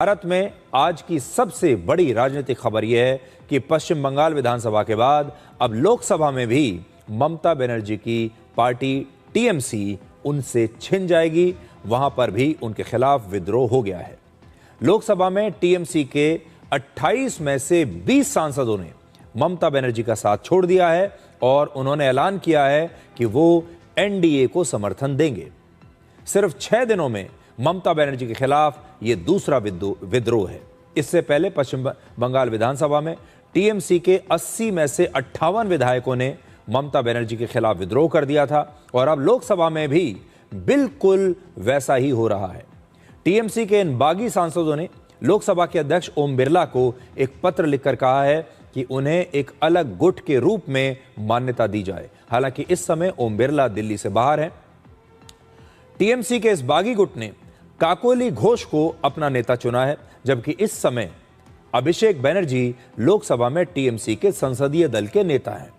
भारत में आज की सबसे बड़ी राजनीतिक खबर यह है कि पश्चिम बंगाल विधानसभा के बाद अब लोकसभा में भी ममता बनर्जी की पार्टी टीएमसी उनसे छिन जाएगी। वहां पर भी उनके खिलाफ विद्रोह हो गया है। लोकसभा में टीएमसी के 28 में से 20 सांसदों ने ममता बनर्जी का साथ छोड़ दिया है और उन्होंने ऐलान किया है कि वो एनडीए को समर्थन देंगे। सिर्फ 6 दिनों में ममता बनर्जी के खिलाफ यह दूसरा विद्रोह है। इससे पहले पश्चिम बंगाल विधानसभा में टीएमसी के 80 में से 58 विधायकों ने ममता बनर्जी के खिलाफ विद्रोह कर दिया था और अब लोकसभा में भी बिल्कुल वैसा ही हो रहा है। टीएमसी के इन बागी सांसदों ने लोकसभा के अध्यक्ष ओम बिरला को एक पत्र लिखकर कहा है कि उन्हें एक अलग गुट के रूप में मान्यता दी जाए। हालांकि इस समय ओम बिरला दिल्ली से बाहर हैं। टीएमसी के इस बागी गुट ने काकोली घोष को अपना नेता चुना है, जबकि इस समय अभिषेक बनर्जी लोकसभा में टीएमसी के संसदीय दल के नेता हैं।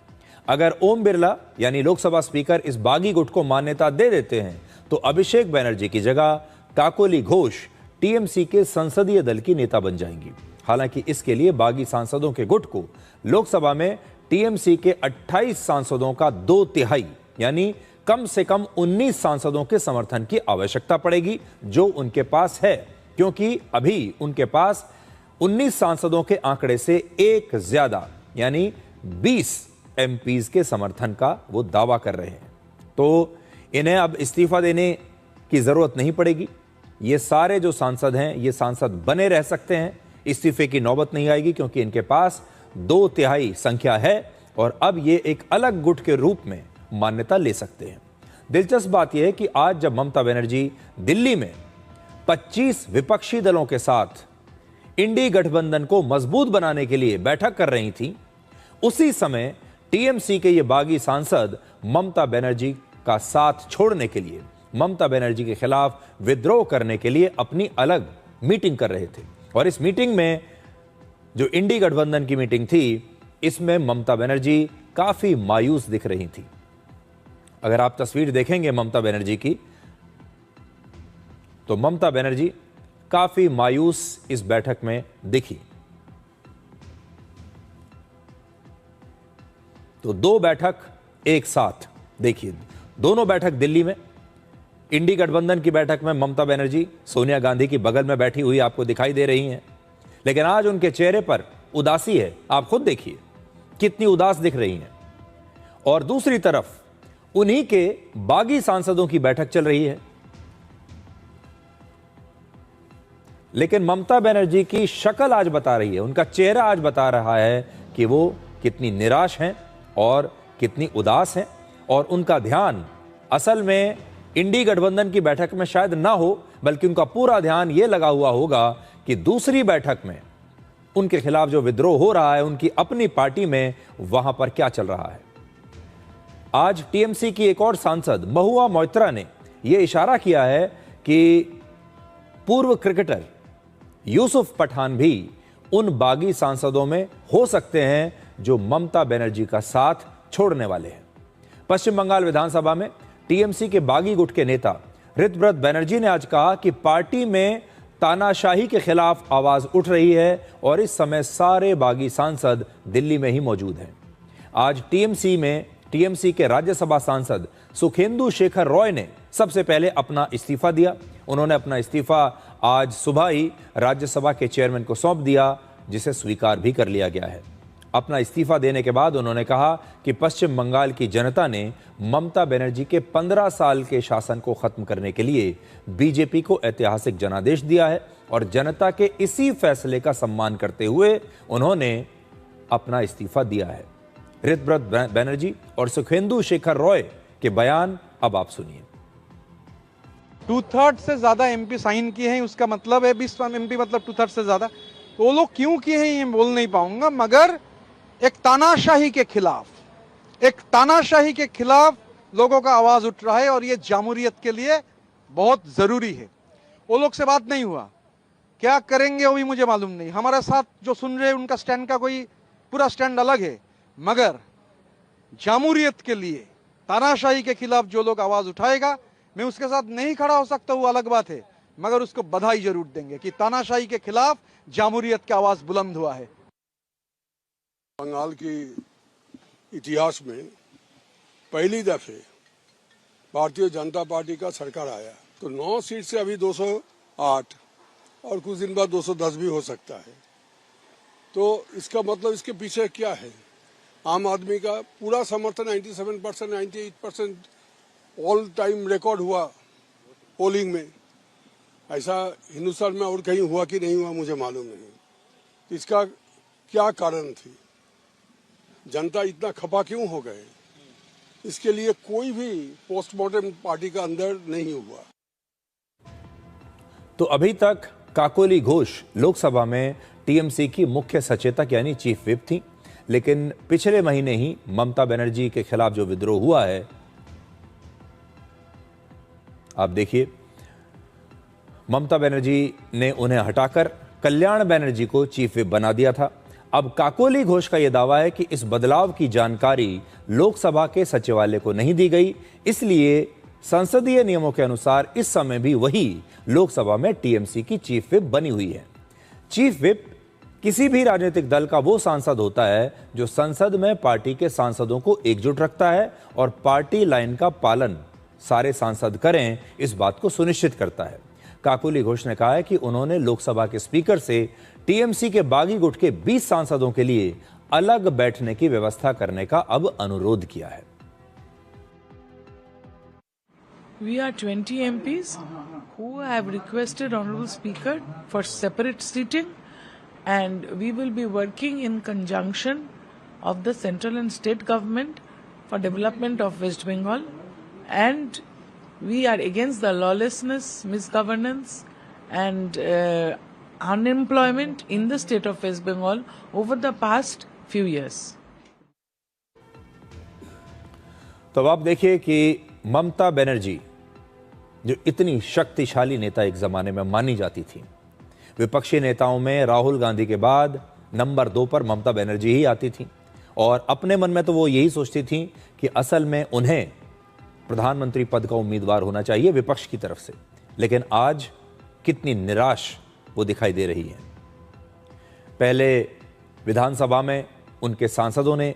अगर ओम बिरला यानी लोकसभा स्पीकर इस बागी गुट को मान्यता दे देते हैं तो अभिषेक बनर्जी की जगह काकोली घोष टीएमसी के संसदीय दल की नेता बन जाएंगी। हालांकि इसके लिए बागी सांसदों के गुट को लोकसभा में टीएमसी के 28 सांसदों का 2/3 यानी कम से कम 19 सांसदों के समर्थन की आवश्यकता पड़ेगी, जो उनके पास है, क्योंकि अभी उनके पास 19 सांसदों के आंकड़े से एक ज्यादा यानी 20 एमपीज के समर्थन का वो दावा कर रहे हैं। तो इन्हें अब इस्तीफा देने की जरूरत नहीं पड़ेगी। ये सारे जो सांसद हैं ये सांसद बने रह सकते हैं, इस्तीफे की नौबत नहीं आएगी, क्योंकि इनके पास 2/3 संख्या है और अब ये एक अलग गुट के रूप में मान्यता ले सकते हैं। दिलचस्प बात यह है कि आज जब ममता बनर्जी दिल्ली में 25 विपक्षी दलों के साथ इंडी गठबंधन को मजबूत बनाने के लिए बैठक कर रही थी, उसी समय टीएमसी के ये बागी सांसद ममता बनर्जी का साथ छोड़ने के लिए, ममता बनर्जी के खिलाफ विद्रोह करने के लिए अपनी अलग मीटिंग कर रहे थे। और इस मीटिंग में जो इंडी गठबंधन की मीटिंग थी, इसमें ममता बनर्जी काफी मायूस दिख रही थी। अगर आप तस्वीर देखेंगे ममता बनर्जी की, तो ममता बनर्जी काफी मायूस इस बैठक में दिखी। तो 2 बैठक एक साथ देखिए, दोनों बैठक दिल्ली में। इंडी गठबंधन की बैठक में ममता बनर्जी सोनिया गांधी की बगल में बैठी हुई आपको दिखाई दे रही हैं, लेकिन आज उनके चेहरे पर उदासी है। आप खुद देखिए कितनी उदास दिख रही हैं। और दूसरी तरफ उन्हीं के बागी सांसदों की बैठक चल रही है, लेकिन ममता बनर्जी की शक्ल आज बता रही है, उनका चेहरा आज बता रहा है कि वो कितनी निराश हैं और कितनी उदास हैं। और उनका ध्यान असल में इंडी गठबंधन की बैठक में शायद ना हो, बल्कि उनका पूरा ध्यान यह लगा हुआ होगा कि दूसरी बैठक में उनके खिलाफ जो विद्रोह हो रहा है उनकी अपनी पार्टी में, वहां पर क्या चल रहा है। आज टीएमसी की एक और सांसद महुआ मोइत्रा ने यह इशारा किया है कि पूर्व क्रिकेटर यूसुफ पठान भी उन बागी सांसदों में हो सकते हैं जो ममता बनर्जी का साथ छोड़ने वाले हैं। पश्चिम बंगाल विधानसभा में टीएमसी के बागी गुट के नेता ऋतव्रत बनर्जी ने आज कहा कि पार्टी में तानाशाही के खिलाफ आवाज उठ रही है और इस समय सारे बागी सांसद दिल्ली में ही मौजूद हैं। आज टीएमसी के राज्यसभा सांसद सुखेंदु शेखर रॉय ने सबसे पहले अपना इस्तीफा दिया। उन्होंने अपना इस्तीफा आज सुबह ही राज्यसभा के चेयरमैन को सौंप दिया, जिसे स्वीकार भी कर लिया गया है। अपना इस्तीफा देने के बाद उन्होंने कहा कि पश्चिम बंगाल की जनता ने ममता बनर्जी के 15 साल के शासन को खत्म करने के लिए बीजेपी को ऐतिहासिक जनादेश दिया है और जनता के इसी फैसले का सम्मान करते हुए उन्होंने अपना इस्तीफा दिया है। ऋतव्रत बनर्जी और सुखेंदु शेखर रॉय के बयान अब आप सुनिए। 2/3 से ज्यादा एमपी साइन किए हैं, उसका मतलब है 20 एमपी मतलब 2/3 से ज्यादा। तो वो लोग क्यों किए हैं ये बोल नहीं पाऊंगा, मगर एक तानाशाही के खिलाफ लोगों का आवाज उठ रहा है और ये जामूरियत के लिए बहुत जरूरी है। वो लोग से बात नहीं हुआ, क्या करेंगे वो भी मुझे मालूम नहीं। हमारे साथ जो सुन रहे हैं उनका स्टैंड का कोई पूरा स्टैंड अलग है, मगर जामूरियत के लिए, तानाशाही के खिलाफ जो लोग आवाज उठाएगा, मैं उसके साथ नहीं खड़ा हो सकता, वो अलग बात है, मगर उसको बधाई जरूर देंगे कि तानाशाही के खिलाफ जामूरियत की आवाज बुलंद हुआ है। बंगाल की इतिहास में पहली दफे भारतीय जनता पार्टी का सरकार आया तो 9 सीट से अभी 208 और कुछ दिन बाद 210 भी हो सकता है। तो इसका मतलब इसके पीछे क्या है? आम आदमी का पूरा समर्थन 97%, 98% ऑल टाइम रिकॉर्ड हुआ पोलिंग में। ऐसा हिंदुस्तान में और कहीं हुआ कि नहीं हुआ मुझे मालूम नहीं। इसका क्या कारण थी? जनता इतना खपा क्यों हो गए? इसके लिए कोई भी पोस्टमार्टम पार्टी का अंदर नहीं हुआ। तो अभी तक काकोली घोष लोकसभा में टीएमसी की मुख्य सचेतक यानी चीफ विप थी, लेकिन पिछले महीने ही ममता बनर्जी के खिलाफ जो विद्रोह हुआ है, आप देखिए, ममता बनर्जी ने उन्हें हटाकर कल्याण बनर्जी को चीफ विप बना दिया था। अब काकोली घोष का यह दावा है कि इस बदलाव की जानकारी लोकसभा के सचिवालय को नहीं दी गई, इसलिए संसदीय नियमों के अनुसार इस समय भी वही लोकसभा में टीएमसी की चीफ विप बनी हुई है। चीफ विप किसी भी राजनीतिक दल का वो सांसद होता है जो संसद में पार्टी के सांसदों को एकजुट रखता है और पार्टी लाइन का पालन सारे सांसद करें, इस बात को सुनिश्चित करता है। काकोली घोष ने कहा है कि उन्होंने लोकसभा के स्पीकर से टीएमसी के बागी गुट के 20 सांसदों के लिए अलग बैठने की व्यवस्था करने का अब अनुरोध किया है। We are 20 MPs who have requested Honorable Speaker for separate seating, and we will be working in conjunction of the central and state government for development of West Bengal, and we are against the lawlessness, misgovernance and unemployment in the state of West Bengal over the past few years. तो अब आप देखिए कि ममता बनर्जी जो इतनी शक्तिशाली नेता एक जमाने में मानी जाती थी, विपक्षी नेताओं में राहुल गांधी के बाद नंबर 2 पर ममता बनर्जी ही आती थी और अपने मन में तो वो यही सोचती थी कि असल में उन्हें प्रधानमंत्री पद का उम्मीदवार होना चाहिए विपक्ष की तरफ से। लेकिन आज कितनी निराश वो दिखाई दे रही है। पहले विधानसभा में उनके सांसदों ने,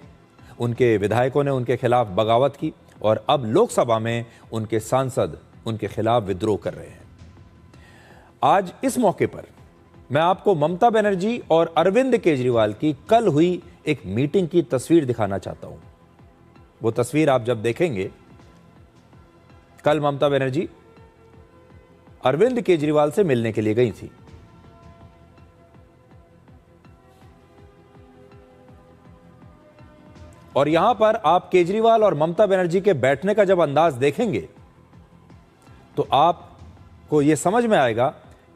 उनके विधायकों ने उनके खिलाफ बगावत की और अब लोकसभा में उनके सांसद उनके खिलाफ विद्रोह कर रहे हैं। आज इस मौके पर मैं आपको ममता बनर्जी और अरविंद केजरीवाल की कल हुई एक मीटिंग की तस्वीर दिखाना चाहता हूं। वो तस्वीर आप जब देखेंगे, कल ममता बनर्जी अरविंद केजरीवाल से मिलने के लिए गई थी। और यहां पर आप केजरीवाल और ममता बनर्जी के बैठने का जब अंदाज देखेंगे तो आपको यह समझ में आएगा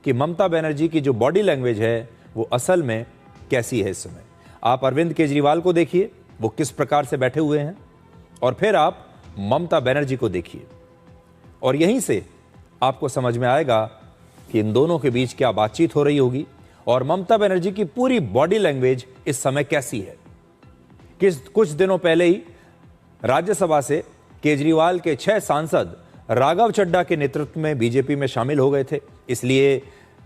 कि ममता बनर्जी की जो बॉडी लैंग्वेज है वो असल में कैसी है। इस समय आप अरविंद केजरीवाल को देखिए, वो किस प्रकार से बैठे हुए हैं, और फिर आप ममता बनर्जी को देखिए और यहीं से आपको समझ में आएगा कि इन दोनों के बीच क्या बातचीत हो रही होगी और ममता बनर्जी की पूरी बॉडी लैंग्वेज इस समय कैसी है। कुछ दिनों पहले ही राज्यसभा से केजरीवाल के 6 सांसद राघव चड्ढा के नेतृत्व में बीजेपी में शामिल हो गए थे, इसलिए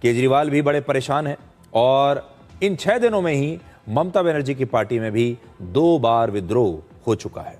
केजरीवाल भी बड़े परेशान हैं और इन 6 दिनों में ही ममता बनर्जी की पार्टी में भी 2 बार विद्रोह हो चुका है।